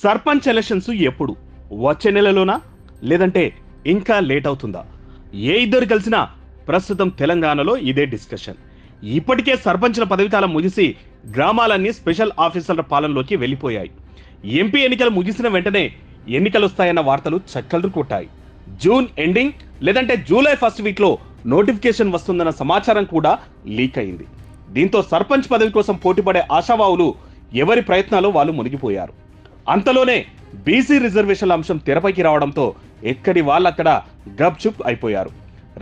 Sarpanch elections ఎప్పుడు? వచ్చే నెలలోనా, లేదంటే ఇంకా లేట్ అవుతుందా? ఏ ఇద్దరు కలిసినా ప్రస్తుతం తెలంగాణలో ఇదే డిస్కషన్. ఇప్పటికే సర్పంచ్ల పదవీకాలం ముగిసి గ్రామాలన్నీ స్పెషల్ ఆఫీసర్ల పాలనలోకి వెళ్ళిపోయాయి. ఎంపీ ఎన్నికలు ముగిసిన వెంటనే ఎన్నికలు వస్తాయన్న వార్తలు చక్కర్లు కొట్టాయి. జూన్ ఎండింగ్ లేదంటే జూలై ఫస్ట్ వీక్లో నోటిఫికేషన్ వస్తుందన్న సమాచారం కూడా లీక్ అయింది. దీంతో సర్పంచ్ పదవి కోసం పోటీపడే ఆశావాహులు ఎవరి ప్రయత్నాలు వాళ్ళు మునిగిపోయారు. అంతలోనే బీసీ రిజర్వేషన్ల అంశం తెరపైకి రావడంతో ఎక్కడి వాళ్ళక్కడ గప్చుప్ అయిపోయారు.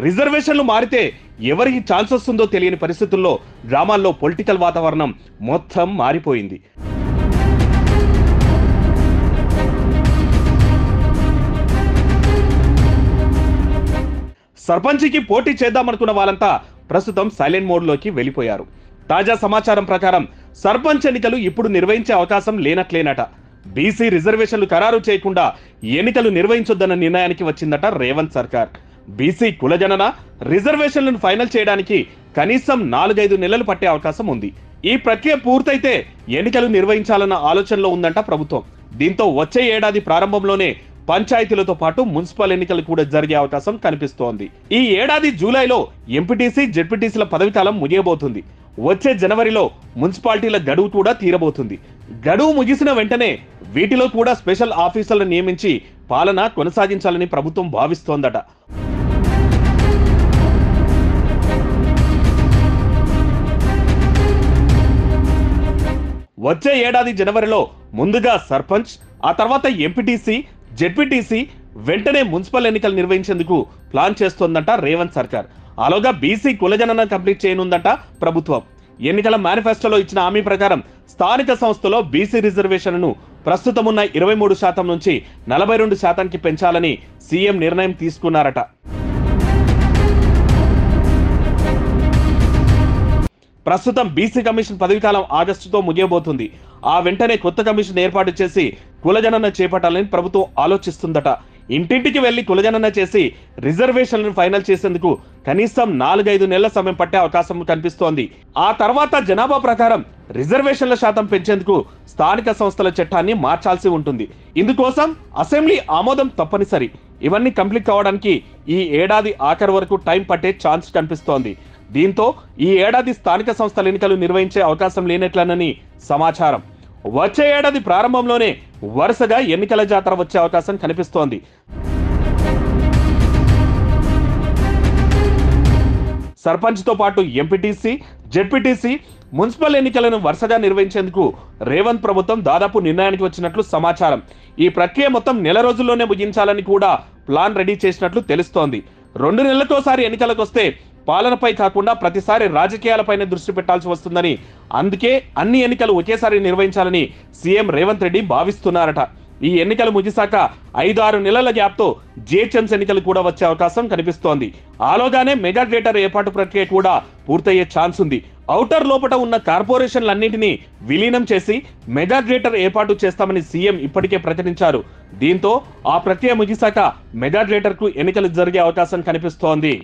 రిజర్వేషన్లు మారితే ఎవరికి ఛాన్స్ వస్తుందో తెలియని పరిస్థితుల్లో గ్రామాల్లో పొలిటికల్ వాతావరణం మొత్తం మారిపోయింది. సర్పంచ్కి పోటీ చేద్దామనుకున్న వాళ్ళంతా ప్రస్తుతం సైలెంట్ మోడ్లోకి వెళ్ళిపోయారు. తాజా సమాచారం ప్రకారం సర్పంచ్ ఎన్నికలు ఇప్పుడు నిర్వహించే అవకాశం లేనట్లేనట. బీసీ రిజర్వేషన్లు ఖరారు చేయకుండా ఎన్నికలు నిర్వహించొద్దన్న నిర్ణయానికి వచ్చిందట రేవంత్ సర్కార్. బీసీ కులజనన రిజర్వేషన్లను ఫైనల్ చేయడానికి కనీసం 4-5 నెలలు పట్టే అవకాశం ఉంది. ఈ ప్రక్రియ పూర్తయితే ఎన్నికలు నిర్వహించాలన్న ఆలోచనలో ఉందంట ప్రభుత్వం. దీంతో వచ్చే ఏడాది ప్రారంభంలోనే పంచాయతీలతో పాటు మున్సిపల్ ఎన్నికలు కూడా జరిగే అవకాశం కనిపిస్తోంది. ఈ ఏడాది జూలైలో ఎంపీటీసీ, జెడ్పీటీసీల పదవీకాలం ముగియబోతుంది. వచ్చే జనవరిలో మున్సిపాలిటీల గడువు కూడా తీరబోతుంది. గడువు ముగిసిన వెంటనే వీటిలో కూడా స్పెషల్ ఆఫీసర్లను నియమించి పాలన కొనసాగించాలని ప్రభుత్వం భావిస్తోందట. వచ్చే ఏడాది జనవరిలో ముందుగా సర్పంచ్, ఆ తర్వాత ఎంపీటీసీ, జెడ్పీటీసీ, వెంటనే మున్సిపల్ ఎన్నికలు నిర్వహించేందుకు ప్లాన్ చేస్తోందంట రేవంత్ సర్కార్. అలాగా బీసీ కులజనన కంప్లీట్ చేయనుందంట ప్రభుత్వం. ఎన్నికల మేనిఫెస్టోలో ఇచ్చిన హామీ ప్రకారం స్థానిక సంస్థలో బీసీ రిజర్వేషన్లను ప్రస్తుతం ఉన్న 23% నుంచి 42%కి పెంచాలని సీఎం నిర్ణయం తీసుకున్నారట. ప్రస్తుతం బీసీ కమిషన్ పదవీకాలం ఆగస్టుతో ముగియబోతుంది. ఆ వెంటనే కొత్త కమిషన్ ఏర్పాటు చేసి కులజనన చేపట్టాలని ప్రభుత్వం ఆలోచిస్తుందట. ఇంటింటికి వెళ్లి కులజనన చేసి రిజర్వేషన్లను ఫైనల్ చేసేందుకు కనీసం 4-5 నెలల సమయం పట్టే అవకాశం కనిపిస్తోంది. ఆ తర్వాత జనాభా ప్రకారం రిజర్వేషన్ల శాతం పెంచేందుకు స్థానిక సంస్థల చట్టాన్ని మార్చాల్సి ఉంటుంది. ఇందుకోసం అసెంబ్లీ ఆమోదం తప్పనిసరి. ఇవన్నీ కంప్లీట్ కావడానికి ఈ ఏడాది ఆఖరి వరకు టైం పట్టే ఛాన్స్ కనిపిస్తోంది. దీంతో ఈ ఏడాది స్థానిక సంస్థల ఎన్నికలు నిర్వహించే అవకాశం లేనట్లనని సమాచారం. వచ్చే ఏడాది ప్రారంభంలోనే వరుసగా ఎన్నికల జాతర వచ్చే అవకాశం కనిపిస్తోంది. సర్పంచ్తో పాటు ఎంపీటీసీ, జెడ్పీటీసీ, మున్సిపల్ ఎన్నికలను వరుసగా నిర్వహించేందుకు రేవంత్ ప్రభుత్వం దాదాపు నిర్ణయానికి వచ్చినట్లు సమాచారం. ఈ ప్రక్రియ మొత్తం నెల రోజుల్లోనే ముగించాలని కూడా ప్లాన్ రెడీ చేసినట్లు తెలుస్తోంది. 2 నెలలకోసారి ఎన్నికలకు వస్తే పాలనపై కాకుండా ప్రతిసారి రాజకీయాలపైనే దృష్టి పెట్టాల్సి వస్తుందని, అందుకే అన్ని ఎన్నికలు ఒకేసారి నిర్వహించాలని సీఎం రేవంత్ రెడ్డి భావిస్తున్నారట. ఈ ఎన్నికలు ముగిశాక 5-6 నెలల గ్యాప్తో జిహెచ్ఎంసీ ఎన్నికలు కూడా వచ్చే అవకాశం కనిపిస్తోంది. ఆలోగానే మెగా గ్రేటర్ ఏర్పాటు ప్రక్రియ కూడా పూర్తయ్యే ఛాన్స్ ఉంది. ఔటర్ లోపట ఉన్న కార్పొరేషన్లన్నింటినీ విలీనం చేసి మెగా గ్రేటర్ ఏర్పాటు చేస్తామని సీఎం ఇప్పటికే ప్రకటించారు. దీంతో ఆ ప్రక్రియ ముగిశాక మెగా గ్రేటర్కు ఎన్నికలు జరిగే అవకాశం కనిపిస్తోంది.